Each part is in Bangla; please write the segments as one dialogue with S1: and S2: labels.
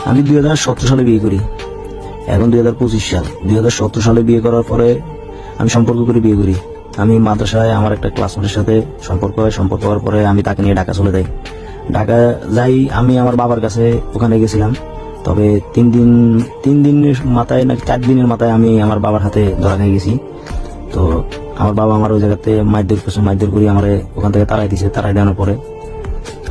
S1: আমি 2017 সালে বিয়ে করি, এখন 2025 সাল। 2017 সালে বিয়ে করার পরে আমি সম্পর্ক করে বিয়ে করি। আমি মাদ্রাসায় আমার একটা ক্লাসমেটের সাথে সম্পর্ক হয়। সম্পর্ক হওয়ার পরে আমি তাকে নিয়ে ঢাকা চলে যাই। ঢাকা যাই আমি আমার বাবার কাছে, ওখানে গেছিলাম। তবে 3 দিনের মাথায় না 4 দিনের মাথায় আমি আমার বাবার হাতে ধরা খেয়ে গেছি। তো আমার বাবা আমার ওই জায়গাতে মারধর করি আমার ওখান থেকে তাড়াই দিছে। তাড়াই দেওয়ার পরে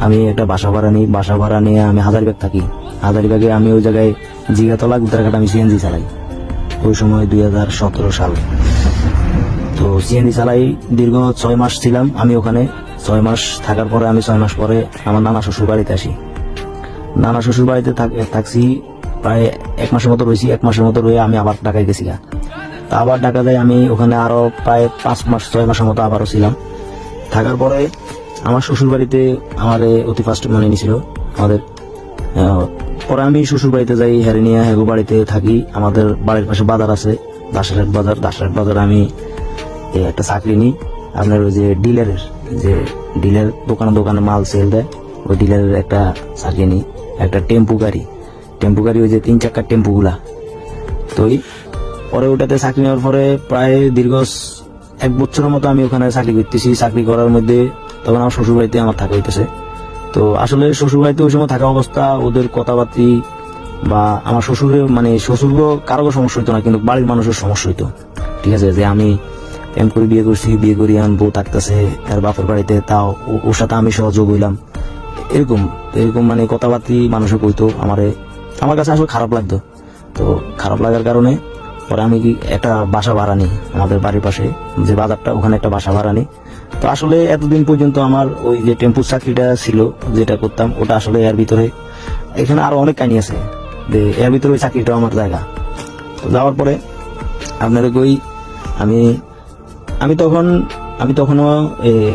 S1: আমি একটা বাসা ভাড়া নিই। বাসা ভাড়া নিয়ে আমি হাজারীবাগ থাকি। হাজারীবাগে আমি ওই জায়গায় জিগাতলা গুদারঘাট আমি সিএনজি চালাই। ওই সময় 2017 সাল। তো সিএনজি চালাই দীর্ঘ 6 মাস ছিলাম আমি ওখানে। 6 মাস থাকার পরে আমি 6 মাস পরে আমার নানা শ্বশুর বাড়িতে আসি। নানা শ্বশুর বাড়িতে থাকছি প্রায় 1 মাসের মতো রয়েছি। 1 মাসের মতো রয়ে আমি আবার ঢাকায় গেছি। তা আবার ঢাকা যাই আমি ওখানে আরো প্রায় 5 মাস 6 মাসের মতো আবারও ছিলাম। থাকার পরে আমার শ্বশুর বাড়িতে আমার অতি ফার্স্ট মানে নিছিল আমাদের। পরে আমি শ্বশুর বাড়িতে যাই, হেরে নিয়ে হেগো বাড়িতে থাকি। আমাদের বাড়ির পাশে বাজার আছে, দাসেরহাট বাজার। দাসেরহাট বাজার আমি একটা চাকরি নিই। আপনার ওই যে ডিলার দোকানে মাল সেল দেয়, ওই ডিলারের একটা চাকরি নিই। একটা টেম্পু গাড়ি ওই যে 3 চাকার টেম্পুগুলা। তো পরে ওটাতে চাকরি নেওয়ার পরে প্রায় দীর্ঘ 1 বছরের মতো আমি ওখানে চাকরি করতেছি। চাকরি করার মধ্যে তখন আমার শ্বশুর বাড়িতে আমার থাকা হইতেছে। তো আসলে শ্বশুর বাড়িতে ওই সময় থাকা অবস্থা, ওদের কথাবার্তি বা আমার শ্বশুরের মানে শ্বশুর কারো সমস্যা হইতো না, কিন্তু বাড়ির মানুষের সমস্যা হইতো। ঠিক আছে, যে আমি প্রেম করে বিয়ে করছি, বিয়ে করি আমার বউ থাকতেছে তার বাপের বাড়িতে, তাও ওর সাথে আমি সহযোগ হইলাম। এরকম মানে কথাবার্তি মানুষে কইতো আমার কাছে আসলে খারাপ লাগতো। তো খারাপ লাগার কারণে পরে আমি একটা বাসা ভাড়া নিই আমাদের বাড়ির পাশে যে বাজারটা, ওখানে একটা বাসা ভাড়া নিই। তো আসলে এতদিন পর্যন্ত আমার ওই যে টেম্পুর চাকরিটা ছিল যেটা করতাম, ওটা আসলে এর ভিতরে এখানে আরো অনেক কাহিনী আছে যে এর ভিতরে ওই চাকরিটাও আমার জায়গা। তো যাওয়ার পরে আপনাদের কই আমি তখনও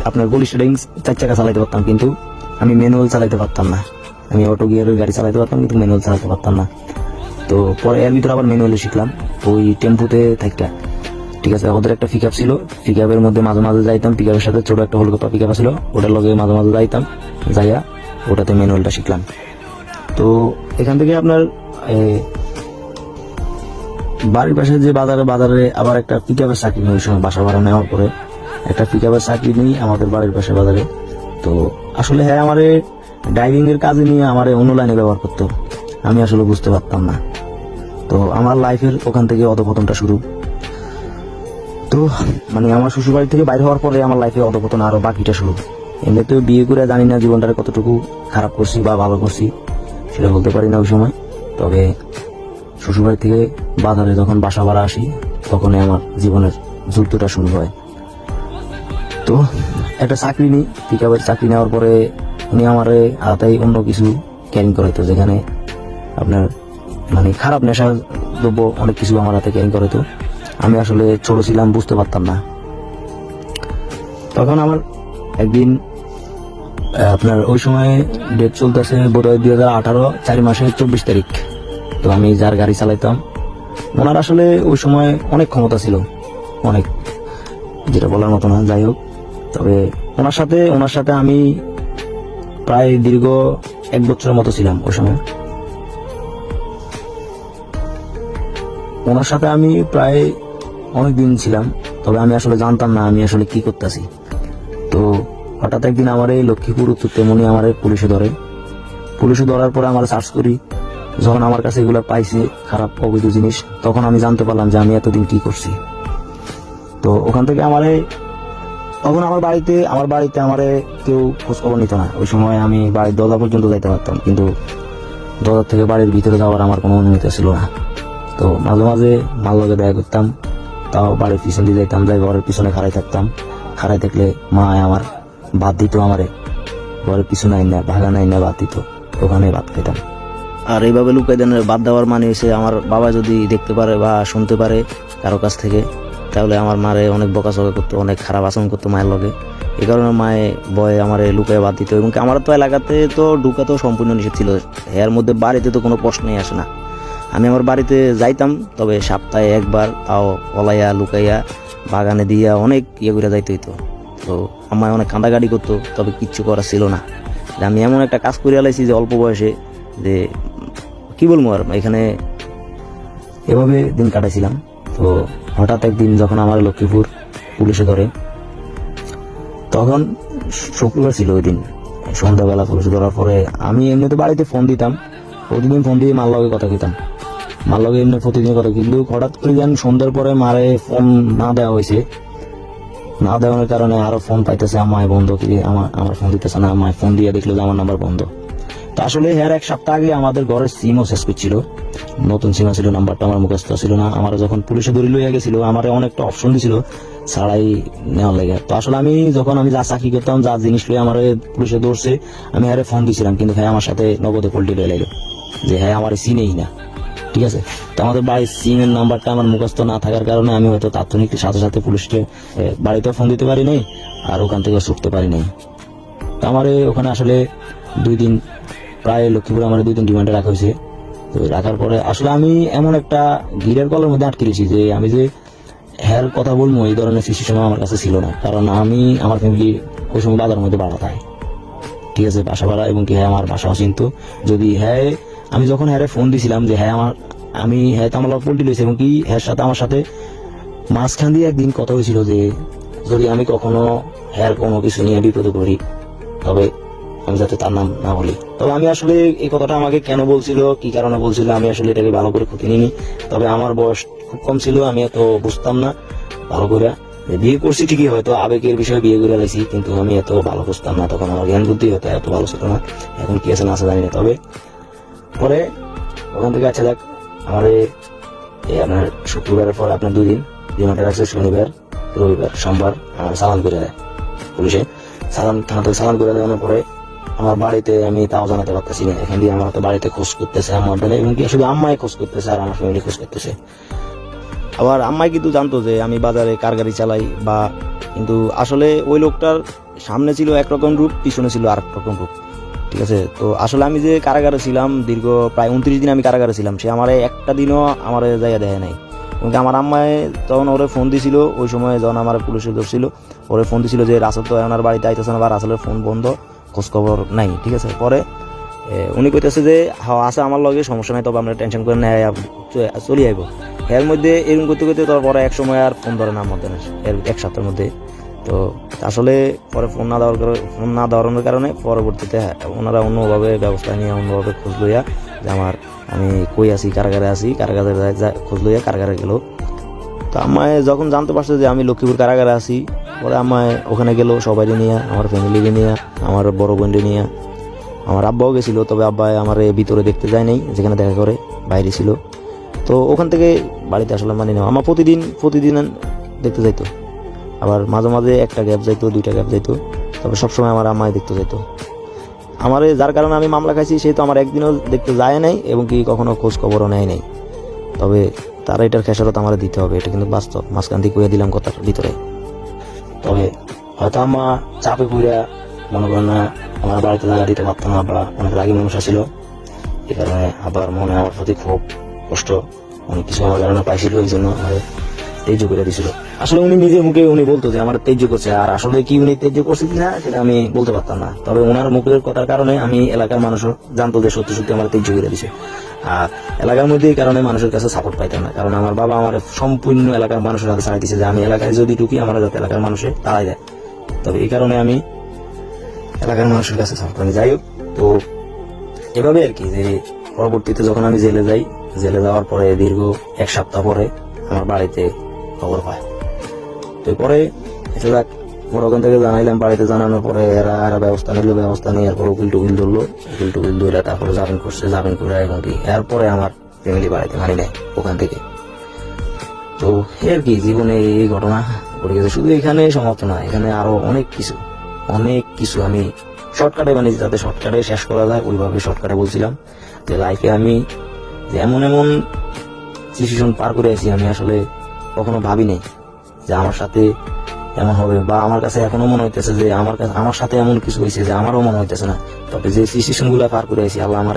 S1: আপনার গলি স্টার্টিং 4 চাকা চালাইতে পারতাম, কিন্তু আমি ম্যানুয়াল চালাইতে পারতাম না। আমি অটো গিয়ারের গাড়ি চালাইতে পারতাম, কিন্তু ম্যানুয়াল চালাতে পারতাম না। তো পরে এর ভিতরে আবার ম্যানুয়ালি শিখলাম ওই টেম্পুতে থাকতে। ঠিক আছে, ওদের একটা পিক আপ ছিল, পিক আপের মধ্যে মাঝে মাঝে যাইতাম। পিক আপের সাথে ছোট একটা হোলকোপা পিক আপ ছিল, ওটার লগে মাঝে মাঝে যাইতাম, যাইয়া ওটাতে ম্যানুয়ালটা শিখলাম। তো এখান থেকে আপনার বাড়ির পাশে যে বাজারে আবার একটা পিক আপের চাকরি নিই। ওই সময় বাসা ভাড়া নেওয়ার পরে একটা পিক আপের চাকরি নিই আমাদের বাড়ির পাশে বাজারে। তো আসলে হ্যাঁ, আমার ড্রাইভিং এর কাজে নিয়ে আমার অন্য লাইনে ব্যবহার করতো, আমি আসলে বুঝতে পারতাম না। তো আমার লাইফের ওখান থেকে অধপতনটা শুরু। তো মানে আমার শ্বশুর বাড়ি থেকে বাইরে হওয়ার পরে আমার লাইফে অধপতন আরো বাকিটা শুরু। এমনিতেও বিয়ে করে জানি না জীবনটারে কতটুকু খারাপ করছি বা ভালো করছি, সেটা বলতে পারি না ওই সময়। তবে শ্বশুরবাড়ি থেকে বাজারে যখন বাসা ভাড়া আসি, তখনই আমার জীবনের যুদ্ধটা শুরু হয়। তো একটা চাকরি নিই, পিক আপের চাকরি নেওয়ার পরে উনি আমার আলাদাই অন্য কিছু ক্যারিং করাইতো, যেখানে আপনার মানে খারাপ নেশা দ্রব্য অনেক কিছু আমার হাতে ক্যারিং করাইতো। আমি আসলে ছোট ছিলাম, বুঝতে পারতাম না। তখন আমার একদিন আপনার ওই সময় ডেট চলতেছে বোধহয় 2018 4 মাসের 24 তারিখ। তো আমি যার গাড়ি চালাইতাম, ওনার আসলে ওই সময় অনেক ক্ষমতা ছিল, অনেক, যেটা বলার মতো না। যাই হোক, তবে ওনার সাথে আমি প্রায় দীর্ঘ 1 বছরের মতো ছিলাম ওই সময়। ওনার সাথে আমি প্রায় অনেক দিন ছিলাম, তবে আমি আসলে জানতাম না আমি আসলে কি করতেছি। তো হঠাৎ একদিন আমার এই লক্ষ্মীপুর উত্তর তেমনি আমার পুলিশে ধরার পরে আমার সার্চ করি। যখন আমার কাছে এগুলো পাইছি খারাপ অবৈধ জিনিস, তখন আমি জানতে পারলাম যে আমি এতদিন কি করছি। তো ওখান থেকে তখন আমার বাড়িতে কেউ খোঁজখবর নিত না। ওই সময় আমি বাড়ির দরজা পর্যন্ত যাইতে পারতাম, কিন্তু দরজা থেকে বাড়ির ভিতরে যাওয়ার আমার কোনো অনুমতি ছিল না। তো মাঝে মাঝে মার লগে দেখা করতাম, তাও বাড়ির পিছন দিয়ে যাইতাম, যাই ঘরের পিছনে খাড়াই থাকতাম। খাড়াই থাকলে মা আমার ভাত দিত, আমারে ঘরের পিছনে আইন না ভাগা নাই না ভাত দিত, ওখানে ভাত খাইতাম। আর এইভাবে লুকাই দেন বাদ দেওয়ার মানে হয়েছে আমার বাবা যদি দেখতে পারে বা শুনতে পারে কারো কাছ থেকে, তাহলে আমার মারে অনেক বকাঝকা করতো, অনেক খারাপ আচরণ করতো মায়ের লগে। এই কারণে মায়ে ভয়ে আমার লুকায় বাদ দিত। এবং আমার তো এলাকাতে তো ঢুকাতেও সম্পূর্ণ নিষেধ ছিল, এর মধ্যে বাড়িতে তো কোনো প্রশ্নই আসে না। আমি আমার বাড়িতে যাইতাম, তবে সপ্তাহে একবার, তাও পলাইয়া লুকাইয়া বাগানে দিয়া অনেক করে যাইতে হইতো। তো আমায় অনেক কান্দাকাটি করতো, তবে কিচ্ছু করা ছিল না। আমি এমন একটা কাজ করে আলাইছি যে অল্প বয়সে, যে কি বলবো আর, এখানে এভাবে দিন কাটাইছিলাম। তো হঠাৎ একদিন যখন আমার লক্ষ্মীপুর পুলিশে ধরে, তখন শুক্রবার ছিল ওই দিন সন্ধ্যাবেলা পুলিশে ধরার পরে আমি এমনিতে বাড়িতে ফোন দিতাম, প্রতিদিন ফোন দিয়ে মার লগে কথা কইতাম, মার লগে এমনি প্রতিদিন কথা, কিন্তু হঠাৎ করে যেন সন্ধ্যার পরে মারে ফোন না দেওয়া হয়েছে, না দেওয়ার কারণে আরো ফোন পাইতেছে, আমায় বন্ধ কি আমার ফোন দিতেছে না, আমায় ফোন দিয়ে দেখলো যে আমার নাম্বার বন্ধ। তো আসলে হ্যাঁ, এক সপ্তাহ আগে আমাদের ঘরের সিমও শেষ করছিল, নতুন সিম ছিল, নাম্বারটা আমার মুখস্থ ছিল না। আমার যখন পুলিশে ধরে লইয়া গেছিল, আমার অনেকটা অপশন দিছিল ছাড়াই নেওয়ার লাগে। তো আসলে আমি যখন যা চাকরি করতাম, যা জিনিস লইয়া আমার পুলিশে ধরছে, আমি হ্যাঁ ফোন দিছিলাম, কিন্তু হ্যাঁ আমার সাথে নগদে পোল্টি লয়ে লাগলো যে হ্যাঁ আমার চিনেই না, ঠিক আছে। তো আমাদের বাড়ির সিমের নাম্বারটা আমার মুখস্থ না থাকার কারণে আমি হয়তো তাৎক্ষণিক সাথে সাথে পুলিশকে বাড়িতে ফোন দিতে পারি নাই, আর ওখান থেকে ছুটতে পারি নাই। তো আমার ওখানে আসলে 2 দিন প্রায় লক্ষ্মীপুরে আমার 2 দিন ডিমান্ডে রাখা হয়েছে। তো রাখার পরে আসলে আমি এমন একটা গিরের কলের মধ্যে আটকে গেছি যে আমি যে হ্যার কথা বলবো এই ধরনের সিচুয়েশন আমার কাছে ছিল না, কারণ আমি আমার ফ্যামিলি ওই সময় বাজারের মধ্যে ভাড়া থাকে, ঠিক আছে, বাসা ভাড়া, এবং কি হ্যাঁ আমার বাসাও চিনতো। যদি হ্যাঁ আমি যখন হ্যাঁ ফোন দিছিলাম যে হ্যাঁ আমি হ্যাঁ তো আমার পোল্ট্রি লইছে, এবং কি হ্যাঁ সাথে আমার সাথে মাঝখান দিয়ে একদিন কথা হয়েছিল যে যদি আমি কখনো হ্যার কোনো কিছু নিয়ে বিপদে পড়ি তবে আমি যাতে তার নাম না বলি। তবে আমি আসলে এই কথাটা আমাকে কেন বলছিল, কি কারণে বলছিল, আমি আসলে এটাকে ভালো করে খুঁজে নিইনি। তবে আমার বয়স খুব কম ছিল, আমি এত বুঝতাম না ভালো করে। বিয়ে করছি ঠিকই, হয়তো আবেগের বিষয়ে বিয়ে করে লাইছি, কিন্তু আমি এত ভালো বুঝতাম না, তখন আমার জ্ঞান বুদ্ধি হয়তো এত ভালো ছিল না। এখন কি আছে না আছে জানি না। তবে পরে ওখান থেকে আচ্ছা যাক, আমার আপনার শুক্রবারের পর আপনার 2 দিন ডিমান্ডে রাখছে, শনিবার, রবিবার, সোমবার আমার চালান করে দেয় পুলিশে। থানা থেকে চালান করে দেওয়ার পরে আমার বাড়িতে আমি তাও জানাতে পারতেছি না। এখান দিয়ে আমার তো বাড়িতে খোঁজ করতেছে আমার বেলা, এবং কি শুধু আম্মাই খোঁজ করতেছে আর আমার ফ্যামিলি খোঁজ করতেছে। আবার আম্মাই কিন্তু জানতো যে আমি বাজারে কার গাড়ি চালাই, বা কিন্তু আসলে ওই লোকটার সামনে ছিল একরকম রূপ, পিছনে ছিল আরেক রকম রূপ, ঠিক আছে। তো আসলে আমি যে কারাগারে ছিলাম দীর্ঘ প্রায় 29 দিন আমি কারাগারে ছিলাম, সে আমার একটা দিনও আমার জায়গা দেয় নাই। এবং আমার আম্মায় তখন ওরে ফোন দিছিল, ওই সময় যখন আমার পুলিশে ধরছিল, ওরে ফোন দিছিল যে রাসেল তো ওনার বাড়িতে আইতেছে না, বা রাসেলের ফোন বন্ধ, খোঁজ খবর নাই, ঠিক আছে। পরে উনি কইতেছে যে হ্যাঁ আছে আমার লগে, সমস্যা নাই, তবে আমরা টেনশন করে নেয় চলে আইব। এর মধ্যে এরকম করতে করতে তারপরে এক সময় আর ফোন ধরে না আমাদের, এর 1 সপ্তাহের মধ্যে। তো আসলে পরে ফোন না দেওয়ার কারণে পরবর্তীতে ওনারা অন্যভাবে ব্যবস্থা নিয়ে অন্যভাবে খোঁজ লইয়া যে আমি কই আছি, কারাগারে আছি, কারাগারে খোঁজ লইয়া কারাগারে গেল। তো আমায় যখন জানতে পারছে যে আমি লক্ষ্মীপুর কারাগারে আছি, পরে আমায় ওখানে গেল সবাই নিয়ে, আমার ফ্যামিলিকে নিয়ে, আমার বড় বোনকে নিয়ে, আমার আব্বাও গেছিল। তবে আব্বা আমার ভিতরে দেখতে যায় নাই, যেখানে দেখা করে বাইরে ছিল। তো ওখান থেকে বাড়িতে আসলে মানি না, আমার প্রতিদিন দেখতে যাইতো, আবার মাঝে মাঝে একটা গ্যাপ যাইতো, 2টা গ্যাপ যাইতো, তবে সবসময় আমার আম্মাই দেখতে যাইতো আমার। যার কারণে আমি মামলা খাইছি, সে তো আমার একদিনও দেখতে যায় নাই, এবং কি কখনো খোঁজ খবরও নেয় নাই। তবে তারা এটার খেসারত আমার দিতে হবে, এটা কিন্তু বাস্তব, মাঝখান দিয়ে কইয়া দিলাম কথার ভিতরে। তবে হয়তো আমার চাপে পড়িয়া মনে করেন না আমার বাড়িতে জায়গা দিতে পারতাম না, বা অনেক রাগী মানুষ ছিল, এই কারণে আবার মনে আমার প্রতি খুব কষ্ট, অনেক কিছু আমার জানা পাইছিল, এই জন্য আমার তেজ করে দিছিল। আসলে উনি নিজের মুখে উনি বলতো যে আমার তেজ করছে, আর আসলে কি উনি তেজ করছে কিনা সেটা আমি বলতে পারতাম না। তবে ওনার মুখের কথার কারণে আমি এলাকার মানুষও জানতো যে সত্যি সত্যি আমার তেজ করে দিছে। আর এলাকার মধ্যে এই কারণে মানুষের কাছে সাপোর্ট পাইতাম না, কারণ আমার বাবা আমার সম্পূর্ণ এলাকার মানুষের হাতে ছাড়াই দিচ্ছে যে আমি এলাকায় যদি ঢুকি আমার যাতে এলাকার মানুষে তাড়াই দেয়। তবে এই কারণে আমি এলাকার মানুষের কাছে সাপোর্ট পাই। যাই হোক, তো এভাবে আর কি, যে পরবর্তীতে যখন আমি জেলে যাই, জেলে যাওয়ার পরে দীর্ঘ 1 সপ্তাহ পরে আমার বাড়িতে খবর পায়। তো পরে ওখান থেকে জানাইলাম, বাড়িতে জানানোর পরে এরা ব্যবস্থা নিল, ব্যবস্থা নিয়ে এরপর উকিল টুকিল ধরলো, উকিল টুকিল ধরে তারপরে জামিন করছে, জামিন করে এবং কি এরপরে আমার ফ্যামিলি বাড়িতে মানি নেয় ওখান থেকে। তো আর কি জীবনে এই ঘটনা ঘটে গেছে। শুধু এখানে সমাপ্ত না, এখানে আরো অনেক কিছু আমি শর্টকাটে বানিয়েছি, যাতে শর্টকাটে শেষ করা যায় ওইভাবে শর্টকাটে বলছিলাম। যে লাইফে আমি যে এমন সিচুয়েশন পার করে আছি, আমি আসলে কখনো ভাবি নাই যে আমার সাথে এমন হবে, বা আমার কাছে এখনো মনে হইতেছে যে আমার সাথে এমন কিছু হয়েছে যে আমারও মনে হইতেছে না। তবে যে সিচুয়েশন গুলা পার করে আছি, আল্লাহ আমার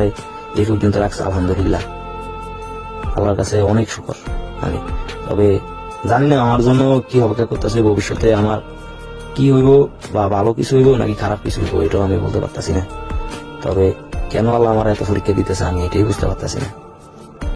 S1: এই পর্যন্ত রাখছে, আলহামদুলিল্লাহ, আল্লাহর কাছে অনেক শুকর আমি। তবে জানি না আমার জন্য কি অপেক্ষা করতেছে ভবিষ্যতে, আমার কি হইব, বা ভালো কিছু হইব নাকি খারাপ কিছু হইব, এটাও আমি বলতে পারতেছি না। তবে কেন আল্লাহ আমার এত পরীক্ষা দিতেছে আমি এটাই বুঝতে পারতেছি না।